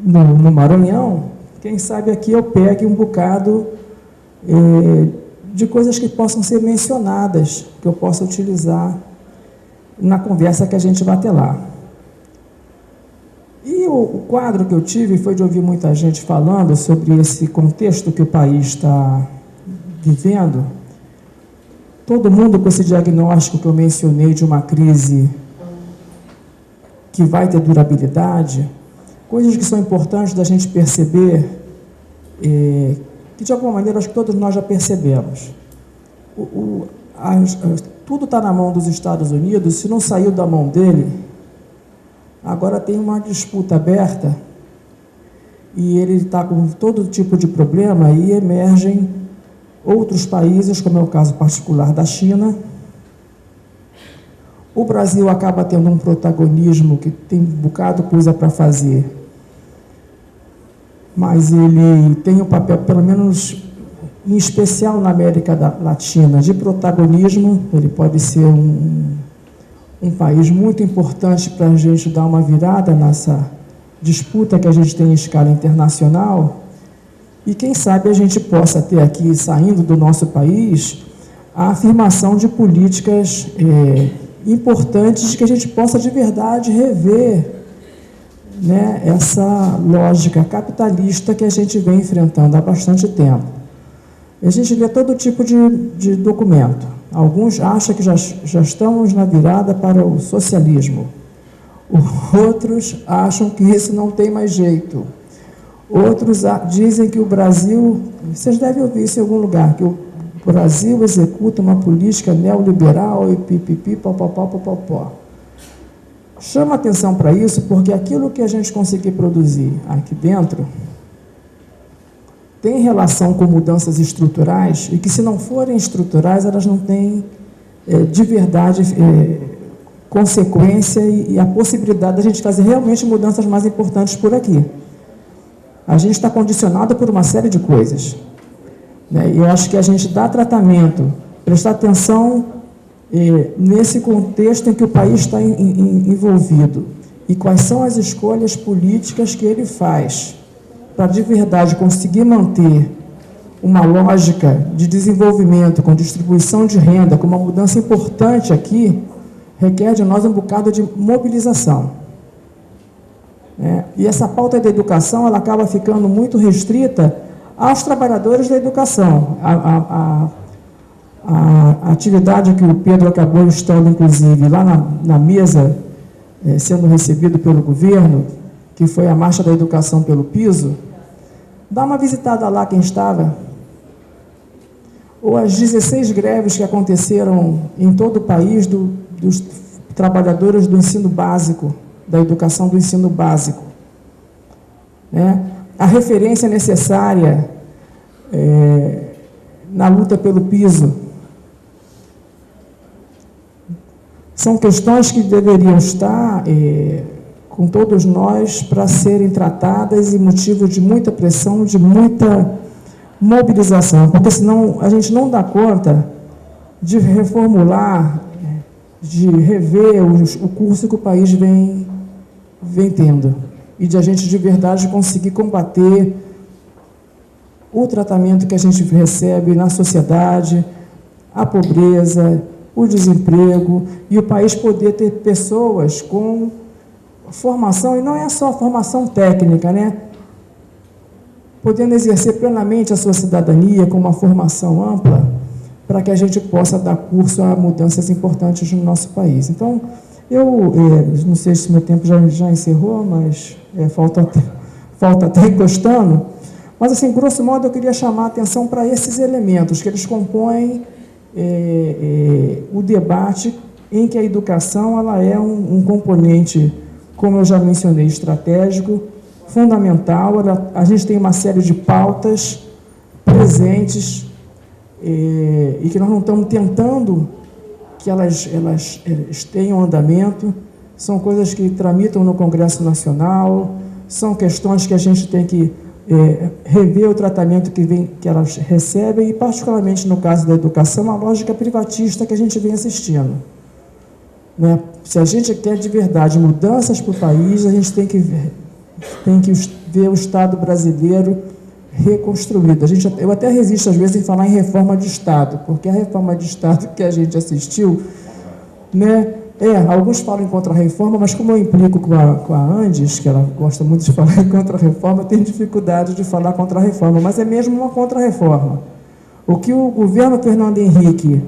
no Maranhão, quem sabe aqui eu pegue um bocado de coisas que possam ser mencionadas, que eu possa utilizar na conversa que a gente vai ter lá. E o quadro que eu tive foi de ouvir muita gente falando sobre esse contexto que o país está vivendo. Todo mundo com esse diagnóstico que eu mencionei de uma crise que vai ter durabilidade, coisas que são importantes da gente perceber, que de alguma maneira acho que todos nós já percebemos. Tudo está na mão dos Estados Unidos, se não saiu da mão dele, agora tem uma disputa aberta e ele está com todo tipo de problema e emergem outros países, como é o caso particular da China. O Brasil acaba tendo um protagonismo que tem um bocado de coisa para fazer, mas ele tem um papel, pelo menos em especial na América Latina, de protagonismo. Ele pode ser um país muito importante para a gente dar uma virada nessa disputa que a gente tem em escala internacional, e quem sabe a gente possa ter aqui, saindo do nosso país, a afirmação de políticas importantes, que a gente possa de verdade rever, né, essa lógica capitalista que a gente vem enfrentando há bastante tempo. A gente lê todo tipo de documento. Alguns acham que já estamos na virada para o socialismo. Outros acham que isso não tem mais jeito. Outros dizem que o Brasil, vocês devem ouvir isso em algum lugar, que o Brasil executa uma política neoliberal e pipipi, popopó. Chama atenção para isso, porque aquilo que a gente conseguir produzir aqui dentro tem relação com mudanças estruturais, e que, se não forem estruturais, elas não têm de verdade consequência e a possibilidade da gente fazer realmente mudanças mais importantes por aqui. A gente está condicionado por uma série de coisas, né? E eu acho que a gente dá tratamento, prestar atenção nesse contexto em que o país está envolvido, e quais são as escolhas políticas que ele faz para de verdade conseguir manter uma lógica de desenvolvimento, com distribuição de renda, com uma mudança importante aqui, requer de nós um bocado de mobilização, né? E essa pauta da educação, ela acaba ficando muito restrita aos trabalhadores da educação. A atividade que o Pedro acabou estando, inclusive, lá na mesa, sendo recebido pelo governo, que foi a Marcha da Educação pelo Piso, dá uma visitada lá quem estava. Ou as 16 greves que aconteceram em todo o país dos trabalhadores do ensino básico, da educação do ensino básico. Né? A referência necessária na luta pelo piso. São questões que deveriam estar com todos nós para serem tratadas e motivo de muita pressão, de muita mobilização, porque senão a gente não dá conta de reformular, de rever o curso que o país vem tendo e de a gente de verdade conseguir combater o tratamento que a gente recebe na sociedade, a pobreza, o desemprego, e o país poder ter pessoas com formação, e não é só formação técnica, né? Podendo exercer plenamente a sua cidadania com uma formação ampla, para que a gente possa dar curso a mudanças importantes no nosso país. Então, eu não sei se meu tempo já encerrou, mas falta até encostando, mas, assim, grosso modo, eu queria chamar a atenção para esses elementos, que eles compõem o debate em que a educação ela é um componente, como eu já mencionei, estratégico, fundamental. A gente tem uma série de pautas presentes e que nós não estamos tentando que elas tenham andamento. São coisas que tramitam no Congresso Nacional, são questões que a gente tem que rever o tratamento que elas recebem, e particularmente no caso da educação, a lógica privatista que a gente vem assistindo. Né? Se a gente quer de verdade mudanças para o país, a gente tem que ver o Estado brasileiro reconstruído. Eu até resisto às vezes em falar em reforma de Estado, porque a reforma de Estado que a gente assistiu, né, alguns falam em contra-reforma, mas como eu implico com a Andes, que ela gosta muito de falar em contra-reforma, eu tenho dificuldade de falar contra-reforma, mas é mesmo uma contra-reforma. O que o governo Fernando Henrique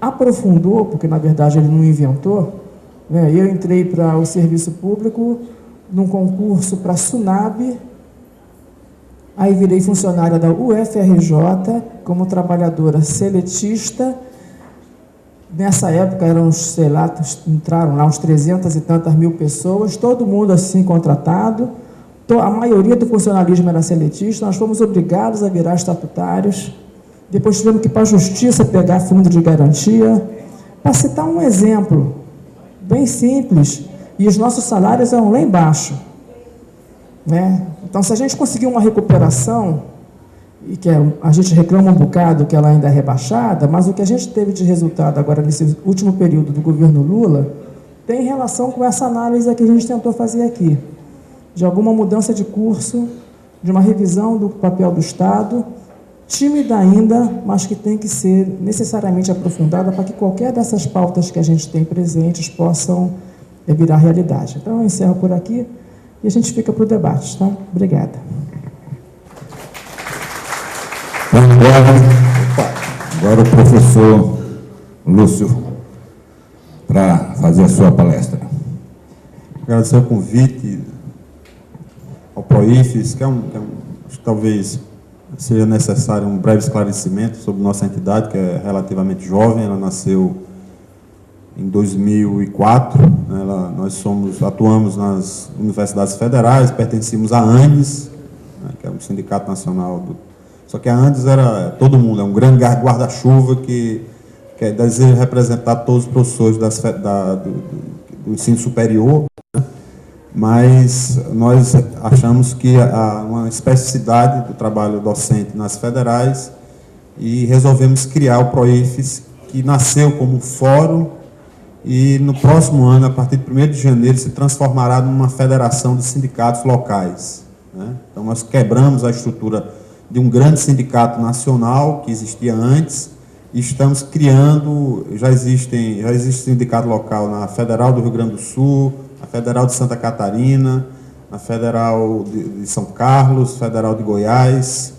aprofundou, porque na verdade ele não inventou, né, eu entrei para o serviço público num concurso para a SUNAB, aí virei funcionária da UFRJ como trabalhadora seletista. Nessa época eram, sei lá, entraram lá uns 300 e tantas mil pessoas, todo mundo assim contratado, a maioria do funcionalismo era seletista, nós fomos obrigados a virar estatutários, depois tivemos que ir para a justiça pegar fundo de garantia, para citar um exemplo bem simples, e os nossos salários eram lá embaixo. Né? Então, se a gente conseguir uma recuperação, e que a gente reclama um bocado que ela ainda é rebaixada, mas o que a gente teve de resultado agora nesse último período do governo Lula tem relação com essa análise que a gente tentou fazer aqui, de alguma mudança de curso, de uma revisão do papel do Estado, tímida ainda, mas que tem que ser necessariamente aprofundada para que qualquer dessas pautas que a gente tem presentes possam virar realidade. Então, eu encerro por aqui e a gente fica para o debate. Tá? Obrigada. Agora o professor Lúcio, para fazer a sua palestra. Agradecer o convite ao PROIFES, acho que talvez seja necessário um breve esclarecimento sobre nossa entidade, que é relativamente jovem. Ela nasceu em 2004, né? Nós atuamos nas universidades federais, pertencíamos à ANDES, né? Que é um sindicato nacional Só que a ANDES era todo mundo, é um grande guarda-chuva que deseja representar todos os professores do ensino superior, né? Mas nós achamos que há uma especificidade do trabalho docente nas federais e resolvemos criar o PROIFES, que nasceu como fórum e no próximo ano, a partir de 1º de janeiro, se transformará numa federação de sindicatos locais, né? Então nós quebramos a estrutura de um grande sindicato nacional que existia antes e estamos criando, já existe sindicato local na Federal do Rio Grande do Sul, a Federal de Santa Catarina, na Federal de São Carlos, Federal de Goiás,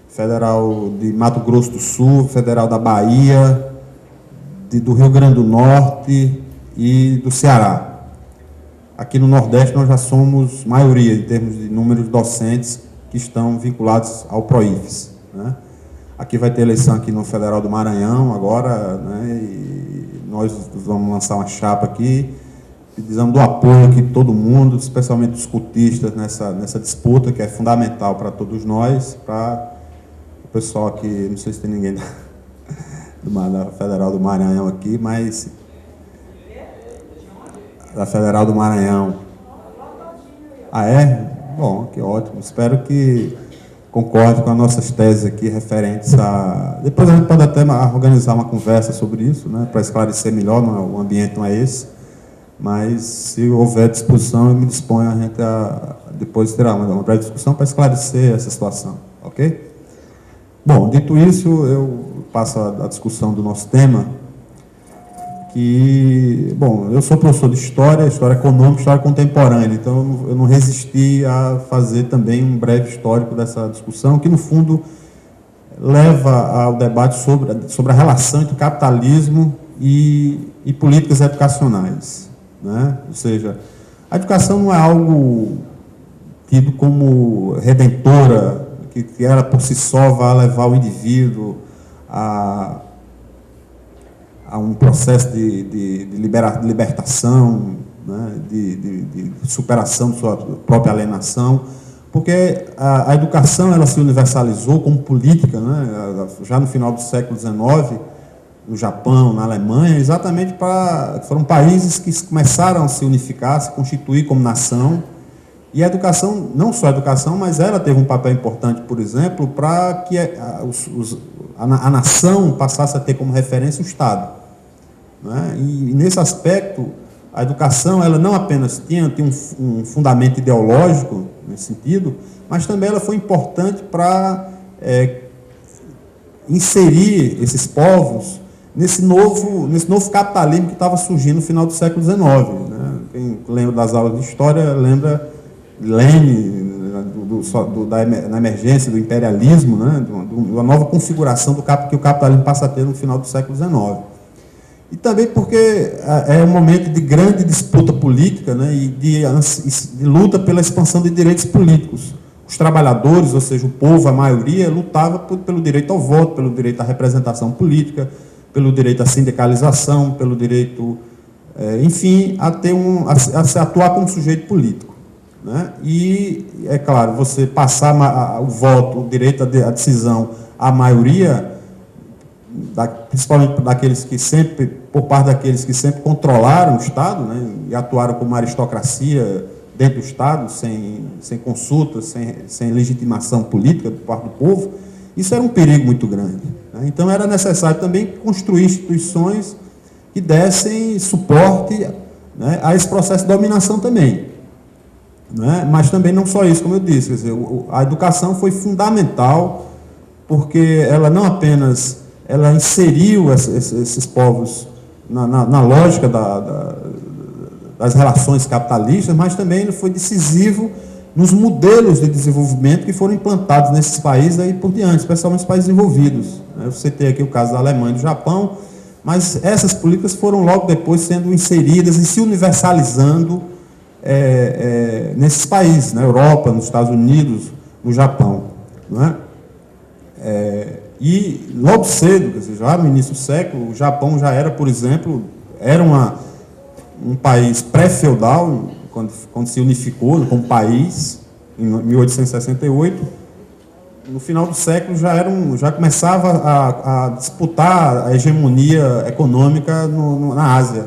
Federal de Mato Grosso do Sul, Federal da Bahia, do Rio Grande do Norte e do Ceará. Aqui no Nordeste nós já somos maioria em termos de número de docentes que estão vinculados ao PROIFES, né? Aqui vai ter eleição aqui no Federal do Maranhão agora, né? E nós vamos lançar uma chapa aqui, precisamos do apoio aqui de todo mundo, especialmente dos cotistas nessa disputa que é fundamental para todos nós, para o pessoal aqui, não sei se tem ninguém da Federal do Maranhão aqui, mas da Federal do Maranhão. Ah, é? Bom, que ótimo. Espero que concorde com as nossas teses aqui referentes a... Depois a gente pode até organizar uma conversa sobre isso, né, para esclarecer melhor, o ambiente não é esse, mas se houver discussão, eu me disponho a gente depois terá uma breve discussão para esclarecer essa situação, ok? Bom, dito isso, eu passo a discussão do nosso tema, que, bom, eu sou professor de História Econômica, História Contemporânea, então eu não resisti a fazer também um breve histórico dessa discussão, que no fundo leva ao debate sobre a relação entre capitalismo e políticas educacionais, né? Ou seja, a educação não é algo tido como redentora, que ela por si só vai levar o indivíduo a um processo de libertação, né, de superação de sua própria alienação, porque a educação ela se universalizou como política, né, já no final do século XIX, no Japão, na Alemanha, exatamente foram países que começaram a se unificar, a se constituir como nação, e a educação, não só a educação, mas ela teve um papel importante, por exemplo, para que a nação passasse a ter como referência o Estado, né? E nesse aspecto, a educação ela não apenas tinha um fundamento ideológico, nesse sentido, mas também ela foi importante para inserir esses povos nesse novo capitalismo que estava surgindo no final do século XIX. Né? Quem lembra das aulas de História lembra Lênin, na emergência do imperialismo, né? Uma nova configuração que o capitalismo passa a ter no final do século XIX. E também porque é um momento de grande disputa política, né? E de luta pela expansão de direitos políticos. Os trabalhadores, ou seja, o povo, a maioria, lutava pelo direito ao voto, pelo direito à representação política, pelo direito à sindicalização, pelo direito, enfim, a se atuar como sujeito político, né? E, é claro, você passar o voto, o direito à decisão à maioria, principalmente por parte daqueles que sempre controlaram o Estado, né, e atuaram como aristocracia dentro do Estado, sem consulta, sem legitimação política por parte do povo, isso era um perigo muito grande, né? Então era necessário também construir instituições que dessem suporte, né, a esse processo de dominação também, né? Mas também não só isso, como eu disse, quer dizer, a educação foi fundamental, porque ela não apenas ela inseriu esses povos na lógica das relações capitalistas, mas também ele foi decisivo nos modelos de desenvolvimento que foram implantados nesses países aí por diante, especialmente os países desenvolvidos. Eu citei aqui o caso da Alemanha e do Japão, mas essas políticas foram logo depois sendo inseridas e se universalizando nesses países, na Europa, nos Estados Unidos, no Japão, não é? E logo cedo, quer dizer, já no início do século, o Japão já era, por exemplo, um país pré-feudal, quando se unificou como país, em 1868. No final do século já começava a disputar a hegemonia econômica na Ásia,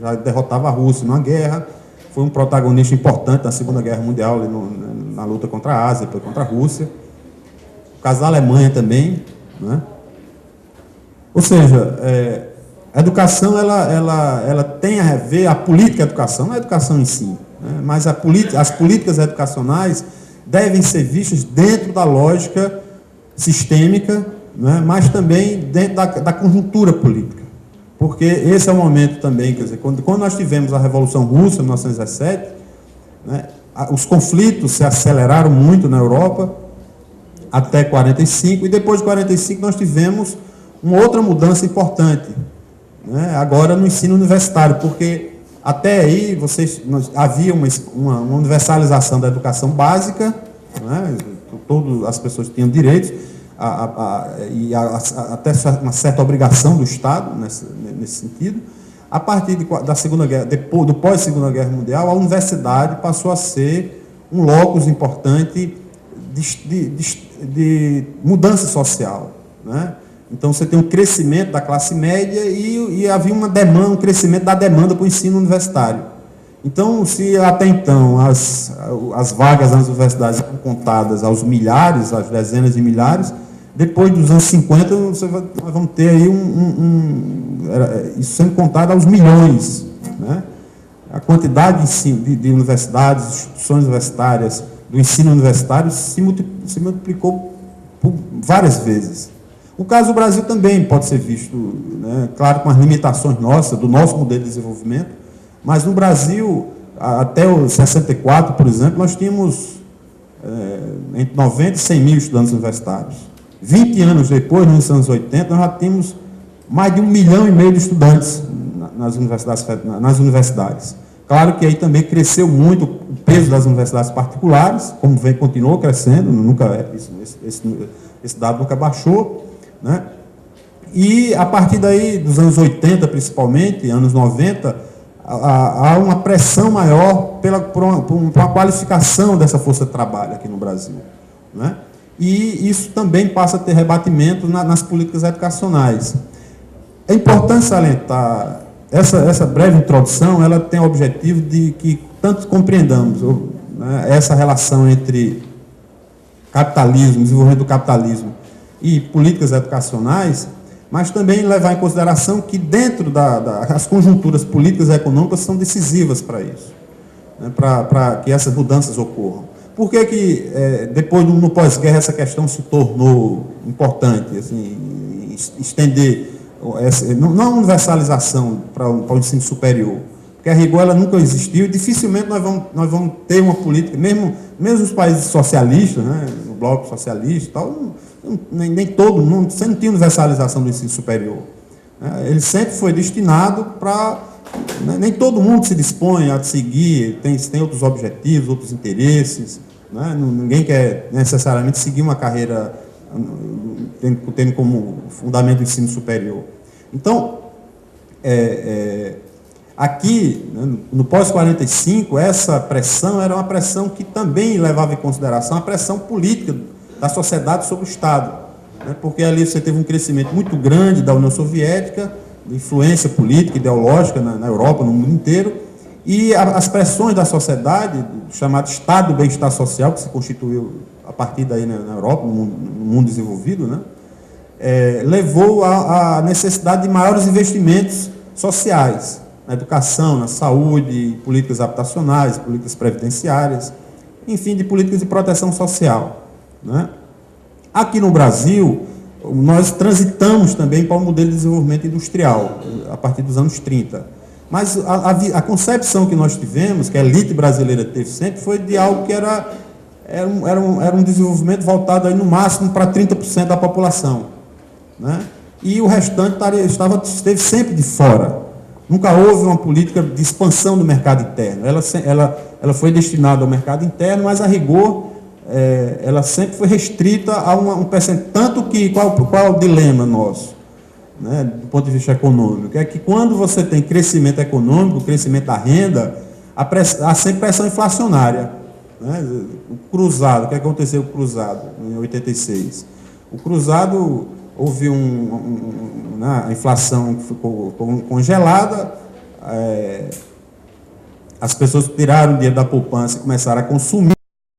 já derrotava a Rússia numa guerra, foi um protagonista importante na Segunda Guerra Mundial, na luta contra a Ásia, depois contra a Rússia. O caso da Alemanha também, né? Ou seja, a educação ela tem a ver, a política da educação, não é a educação em si, né? Mas as políticas educacionais devem ser vistas dentro da lógica sistêmica, né? Mas também dentro da conjuntura política. Porque esse é o momento também, quer dizer, quando nós tivemos a Revolução Russa, em 1917, né, os conflitos se aceleraram muito na Europa até 45, e depois de 45 nós tivemos uma outra mudança importante, né? Agora no ensino universitário, porque até aí havia uma universalização da educação básica, né? Todas as pessoas tinham direitos, e até uma certa obrigação do Estado nesse sentido. A partir da Segunda Guerra, do pós-Segunda Guerra Mundial, a universidade passou a ser um locus importante de mudança social, né? Então você tem um crescimento da classe média e havia um crescimento da demanda para o ensino universitário. Então, se até então as vagas nas universidades eram contadas aos milhares, às dezenas de milhares, depois dos anos 50, nós vamos ter aí isso sendo contado aos milhões, né? A quantidade de universidades, instituições universitárias, do ensino universitário se multiplicou por várias vezes. O caso do Brasil também pode ser visto, né, claro, com as limitações nossas, do nosso modelo de desenvolvimento, mas no Brasil, até o 64, por exemplo, nós tínhamos entre 90 e 100 mil estudantes universitários. 20 anos depois, nos anos 80, nós já tínhamos mais de 1,5 milhão de estudantes nas universidades. Claro que aí também cresceu muito o peso das universidades particulares, como continuou crescendo, esse dado nunca baixou, né? E a partir daí, dos anos 80 principalmente, anos 90, há uma pressão maior por uma qualificação dessa força de trabalho aqui no Brasil, né? E isso também passa a ter rebatimento nas políticas educacionais. É importante salientar, essa breve introdução, ela tem o objetivo de que tanto compreendamos, né, essa relação entre capitalismo, desenvolvimento do capitalismo e políticas educacionais, mas também levar em consideração que dentro as conjunturas políticas e econômicas são decisivas para isso, né, para que essas mudanças ocorram. Por que depois, no pós-guerra, essa questão se tornou importante, assim, estender, não a universalização para o ensino superior, porque a rigor ela nunca existiu e dificilmente nós vamos ter uma política, mesmo os países socialistas, né, no bloco socialista e tal, nem todo mundo, você não tinha universalização do ensino superior, né? Ele sempre foi destinado para... Nem todo mundo se dispõe a seguir, tem outros objetivos, outros interesses, né? Ninguém quer necessariamente seguir uma carreira tendo como fundamento o ensino superior. Então, aqui, né, no pós-45, essa pressão era uma pressão que também levava em consideração a pressão política da sociedade sobre o Estado, né? Porque ali você teve um crescimento muito grande da União Soviética, influência política, ideológica na Europa, no mundo inteiro, e as pressões da sociedade, chamado Estado do Bem-Estar Social, que se constituiu a partir daí na Europa, no mundo desenvolvido, né, levou à necessidade de maiores investimentos sociais, na educação, na saúde, políticas habitacionais, políticas previdenciárias, enfim, de políticas de proteção social, né? Aqui no Brasil, nós transitamos também para o modelo de desenvolvimento industrial, a partir dos anos 30. Mas a concepção que nós tivemos, que a elite brasileira teve sempre, foi de algo que era um desenvolvimento voltado aí no máximo para 30% da população, né? E o restante esteve sempre de fora. Nunca houve uma política de expansão do mercado interno. Ela foi destinada ao mercado interno, mas, a rigor, ela sempre foi restrita a um percentual. Tanto que, qual é o dilema nosso, né, do ponto de vista econômico? É que quando você tem crescimento econômico, crescimento da renda, há sempre pressão inflacionária, né? O cruzado, o que aconteceu com o cruzado em 86? O cruzado, houve a inflação que ficou congelada, as pessoas tiraram o dinheiro da poupança e começaram a consumir,